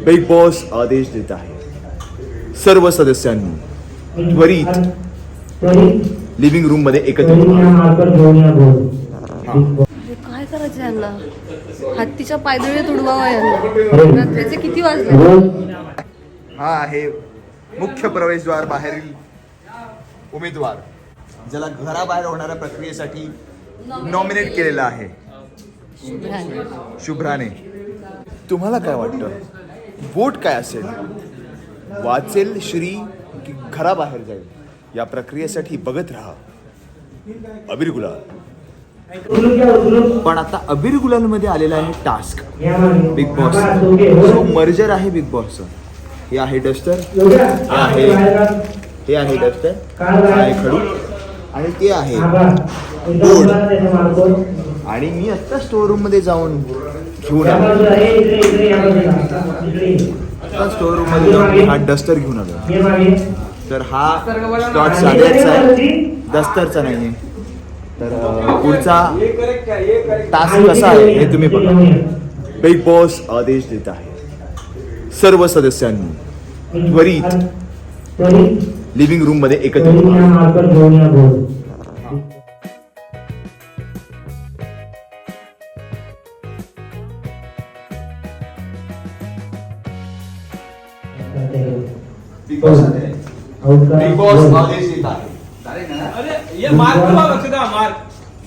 Big boss आदेश देत आहे सर्व सदस्यांनी त्वरित लिव्हिंग रूम मध्ये एकत्र काय करायचं यांना? हत्तीच्या पायदळी तुडवावा यांना. रात्रीचे किती वाजले? हा आहे मुख्य प्रवेशद्वार बाहेरील उमेदवार ज्याला घराबाहेर होणाऱ्या प्रक्रियेसाठी नॉमिनेट केलेला आहे शुभ्राने. तुम्हाला काय वाटतं? वोट काय असेल? वाचेल श्री की घराबाहेर जाईल? या प्रक्रियेसाठी बघत राहा अबीर गुलाल. पण आता अबीर गुलाल मध्ये आलेला आहे टास्क बिग बॉस. जो मर्जर आहे बिग बॉसचं. हे आहे डस्टर, हे आहे डस्टर, हा आहे खडू आणि ते आहे बोर्ड. आणि मी आता स्टोर रूम मध्ये जाऊन घेऊन आलो. आता स्टोर रूम मध्ये जाऊन हा डस्टर घेऊन आलो. तर हा स्लॉट साध्याचा आहे, दस्टरचा नाहीये. तर पुढचा टास्क कसा आहे हे तुम्ही बघा. बिग बॉस आदेश देत आहे सर्व सदस्यांनी त्वरित लिव्हिंग रूम मध्ये एकत्र बिग बॉस आदेश देत आहे. अरे ये मार्क तो लक्ष द्या. मार्क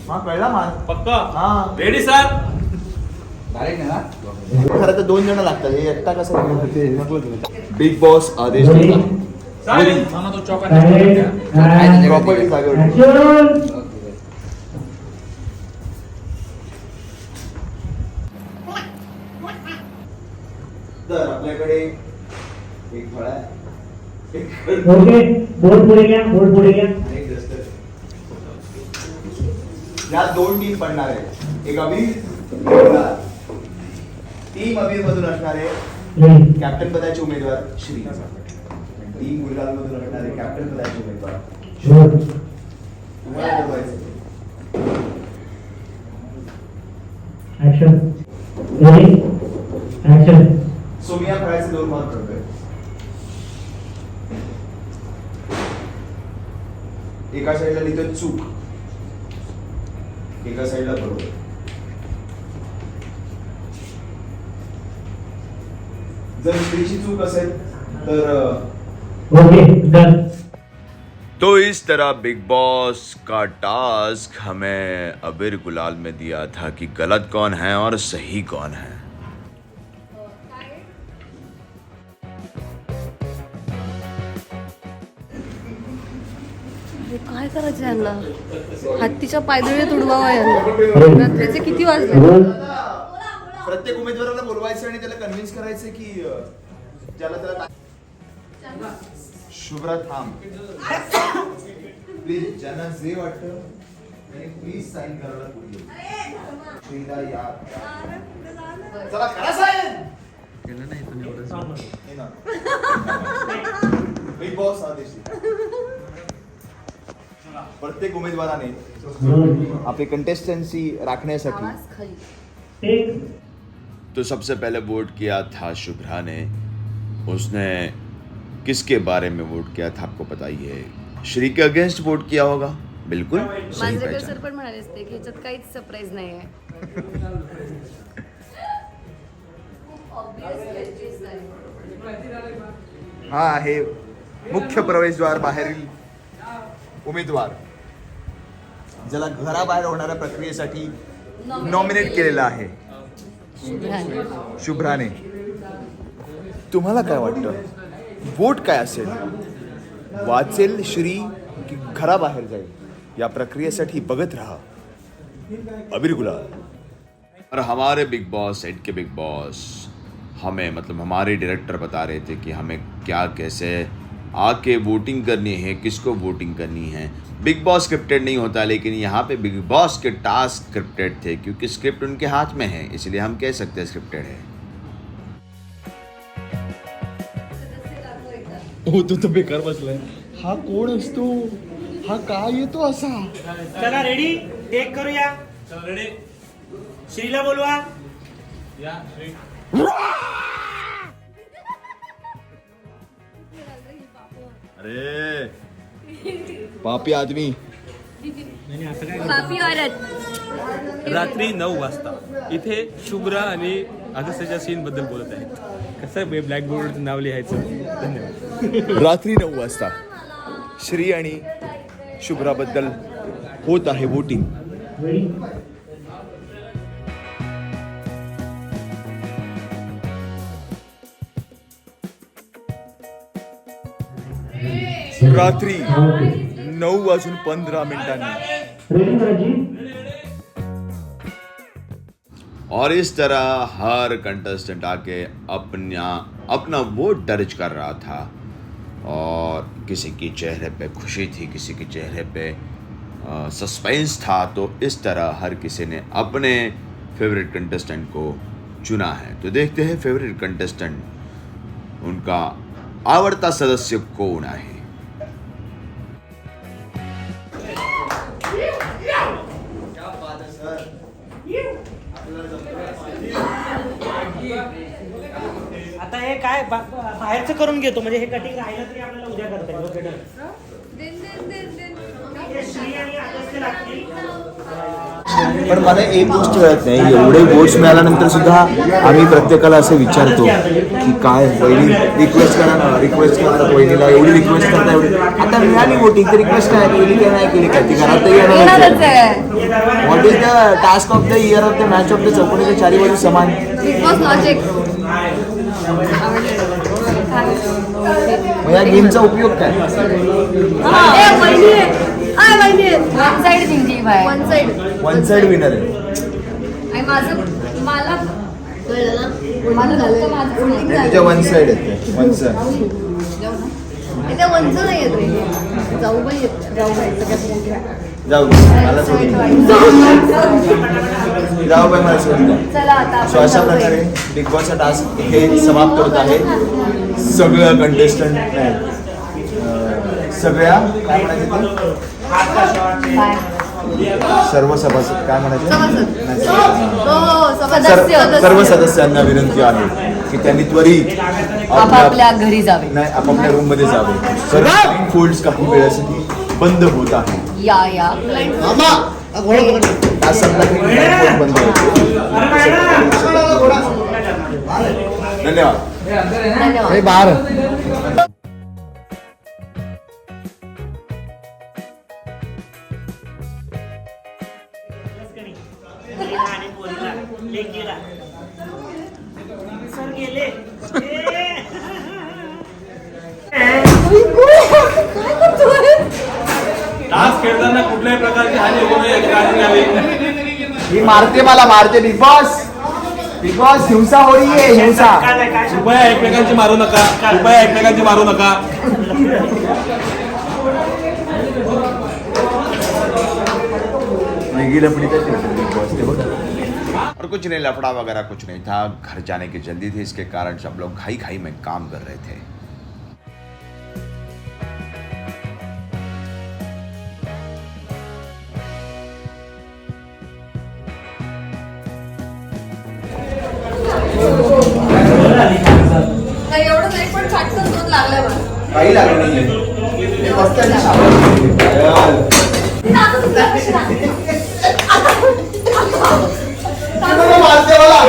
हा कळला मार पक्का. हा रेडी सर. खरं तर 2 जण लागतात. हे एकटा कसं बिग बॉस आदेश देत आहे. चालेल मामा तो चौका प्रॉपर्टी जागेवर तर आपल्याकडे एक फळ आहे, बोर्ड पुढे घ्या. आणि एक डस्टर. या 2 टीम पडणार आहेत. एक अबीर, टीम अबीर मधून असणारे कॅप्टन पदाचे उमेदवार श्री. टीम गुलाल मधून असणारे कॅप्टन पदाचे उमेदवार. तुम्हाला ठरवायचं. ऍक्शन. Ready action. सोमिया फळाचे 2 मार्क करतोय. एका साईडला लिहितो चूक, एका साईडला बरोबर. जर स्त्रीची चूक असेल तर ओके डन. तो इस तरह बिग बॉस का टास्क हमें अबीर गुलाल में दिया था कि गलत कौन है और सही कौन है. काय करायचं यांना? हत्तीच्या पायदळी तुडवावा यांना. रात्रीचे किती वाजले? प्रत्येक उमेदवाराला बोलवायचं आणि त्याला कन्व्हिन्स करायचं की ज्याला त्याला शुभ्रा थांब प्लीज. ज्यांना जे वाटतं त्यांनी प्लीज साईन करायला पुढे ये. श्रीदा या चला करा साईन. हे ना बिग बॉस आदेश. प्रत्येक उमेदवाराने आपली कंटेस्टन्सी राखण्यासाठी आवाज खाली. टेक. तो सबसे पहले वोट किया था शुभ्रा ने. उसने किसके बारे में वोट किया था आपको पता ही है. श्री के अगेंस्ट वोट किया होगा. बिल्कुल सही मांजरेकर पहचान. सर पण म्हणाले असते की ह्याच्यात काहीच सरप्राईज नाही आहे. हा आहे मुख्य प्रवेशद्वार बाहेरील उमेदवार ज्याला घराबाहेर होणाऱ्या प्रक्रियेसाठी नॉमिनेट केलेला आहे शुभ्राने. तुम्हाला काय वाटतं? वोट काय असेल? वाचेल श्री की घराबाहेर जाईल? या प्रक्रियेसाठी बघत राहा अबीर गुलाल. और हमारे बिग बॉस सेट के बिग बॉस हमें मतलब हमारे डायरेक्टर बता रहे थे कि हमें क्या कैसे आके वोटिंग करनी है, किसको वोटिंग करनी है. बिग बॉस स्क्रिप्टेड नहीं होता, लेकिन यहाँ पे बिग बॉस के टास्क स्क्रिप्टेड थे क्योंकि स्क्रिप्ट उनके हाथ में है, इसलिए हम कह सकते हैं स्क्रिप्टेड है. हो तो बेकार बसलाय. हा कोण असतो? हा काय येतो असा? चला रेडी टेक करूया. चल रेडी. श्रीला बोलवा. या श्री. अरे पापी आदमी. पापी औरत. रात्री 9 वाजता इथे शुभ्रा आणि अगस्त्याच्या सीन बद्दल बोलत आहेत. कसं ब्लॅकबोर्ड नाव लिहायचं. धन्यवाद. रात्री 9 वाजता श्री आणि शुभ्राबद्दल होत आहे वोटिंग. Ready? रात्री Okay. 9:15 Ready, Raji? और इस तरह हर कंटेस्टेंट आके अपना वोट दर्ज कर रहा था और किसी के चेहरे पे खुशी थी, किसी के चेहरे पे सस्पेंस था. तो इस तरह हर किसी ने अपने फेवरेट कंटेस्टेंट को चुना है. तो देखते हैं फेवरेट कंटेस्टेंट उनका आवडता सदस्य कौन आहे. आता हे काय बाहेरचं करून घेतो म्हणजे हे कटिंग राहिलं तरी आपल्याला उद्या करता येईल. Okay done. हे श्री आणि अगस्त्य लागतील. पण मला एक गोष्ट कळत नाही, एवढे वोट्स मिळाल्यानंतर सुद्धा आम्ही प्रत्येकाला असं विचारतो की काय वहिनी रिक्वेस्ट करणार वहिनीला एवढी रिक्वेस्ट करता एवढी. आता मिळाली वोटिंग तर रिक्वेस्ट काय केली काय नाही केली काय ती घरात येणारच आहे. What is the task of the year of the match of the चौकोनीच्या चारी बाजू समान. Bigg Boss logic. मग या गेमचा उपयोग काय. वन साइड जिंकली बाय. वन साइड विनर आहे. आणि माझं मला कळलं ना. मला फक्त माझं feeling झालं. तुझ्या वन साइड येते वन साइड. त्या वंच नाही येत. जाऊ बाई येत. जाऊ बाई जाऊ मला सोडून जाऊ बाई मला सोडून द्या. चला आता सो अशा प्रकारे बिग बॉसचा टास्क इथे समाप्त होत आहे. सगळं कंटेस्टंट सगळ्या काय म्हणायचं सर्व सभासद काय म्हणायचं सर्व सदस्यांना विनंती आहे की त्यांनी त्वरित आपापल्या घरी जावे. नाही आपापल्या रूम मध्ये जावे. कारण फोल्ड्स काही वेळासाठी बंद होत आहे. या आज संपला की fold बंद होतो. धन्यवाद. धन्यवाद. मुलीला आणि पोरीला लेकीला सर गेले. टास्क खेळताना कुठल्याही प्रकारची हानी होऊ नये याची काळजी घ्यावी. ही मारते मला मारते बिग बॉस हिंसा हो रही है हिंसा. कृपया एकमेकांची मारू नका. कृपया एकमेकांची मारू नका. और कुछ नहीं, लफड़ा वगैरह कुछ नहीं था. घर जाने की जल्दी थी, इसके कारण सब लोग घाई घाई में काम कर रहे थे. नाही एवढं नाही पण चटकन दूध लागलंय मला. काही लागलं नाहीये. मस्त आहे शाबास. मारते मला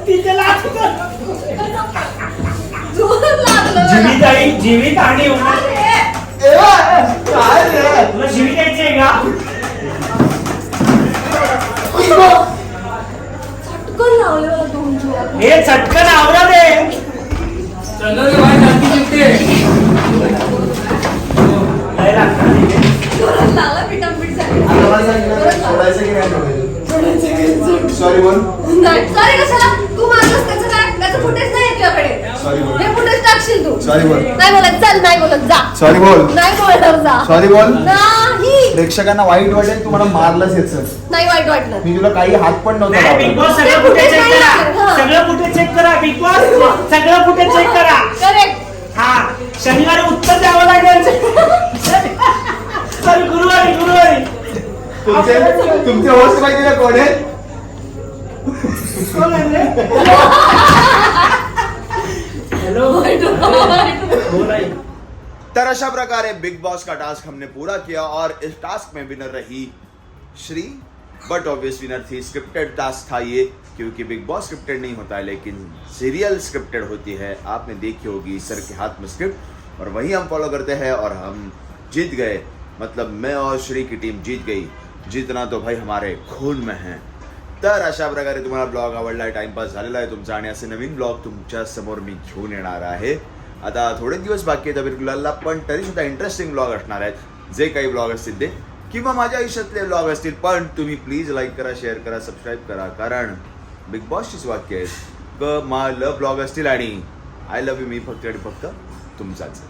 तिथे लागतं. जीवित आणि होणार. काय रे तुला जीवित यायची आहे का. चटकन लावले मला दोन जोर. हे चटकन आवरा दे. जोरात लावला पिटापीट झाली. सोडायचं की नाही. सॉरी बोल. नाही सॉरी कशाला तू मारलंस त्याचं काय. त्याचं फुटेज नाही तुझ्याकडे. सॉरी बोल. हे फुटेज टाकशील तू. सॉरी बोल. नाही बोलत चल. नाही बोलत जा. सॉरी बोल. नाही बोलत जा. सॉरी बोल. नाही प्रेक्षकांना वाईट वाटेल तुम्हाला मारलंच याचं. नाही वाईट वाटलं. मी तुला काही हात पण नव्हता नाही, बिग लावला. बॉस सगळं फुटेज चेक करा. सगळं फुटेज चेक करा. बिग बॉस सगळं फुटेज चेक करा. करेक्ट. हा शनिवारी उत्तर द्यावं लागेल. सर गुरुवारी तुमचे होस्ट माहिती ना कोण आहे. हॅलो तर अशा प्रकारे बिग बॉस का टास्क हमने पूरा किया और इस टास्क में विनर रही श्री, बट ऑब्वियस विनर थी। स्क्रिप्टेड टास्क था ये, क्योंकि बिग बॉस स्क्रिप्टेड नहीं होता है लेकिन सीरियल स्क्रिप्टेड होती है। आपने देखी होगी सर के हाथ में स्क्रिप्ट और वही हम फॉलो करते हैं और हम जीत गए। मतलब मैं और श्री की टीम जीत गई। जीतना तो भाई हमारे खून में है। तर अशा प्रकारे तुम्हाला ब्लॉग आवडला आहे, टाइमपास झालेला आहे तुमचा आणि असे नवीन ब्लॉग तुमच्या समोर मी घेऊन येणार आहे। आता थोडे दिवस बाकी आहेत बिलकुलला, पण तरी सुद्धा इंटरेस्टिंग ब्लॉग असणार आहेत। जे काही ब्लॉग असतील ते किंवा माझ्या आयुष्यातले ब्लॉग असतील, पण तुम्ही प्लीज लाईक करा, शेअर करा, सबस्क्राईब करा, कारण बिग बॉसचीच वाक्य आहेत क मा लव्ह ब्लॉग असतील आणि आय लव्ह यू मी फक्त आणि फक्त तुमचाच।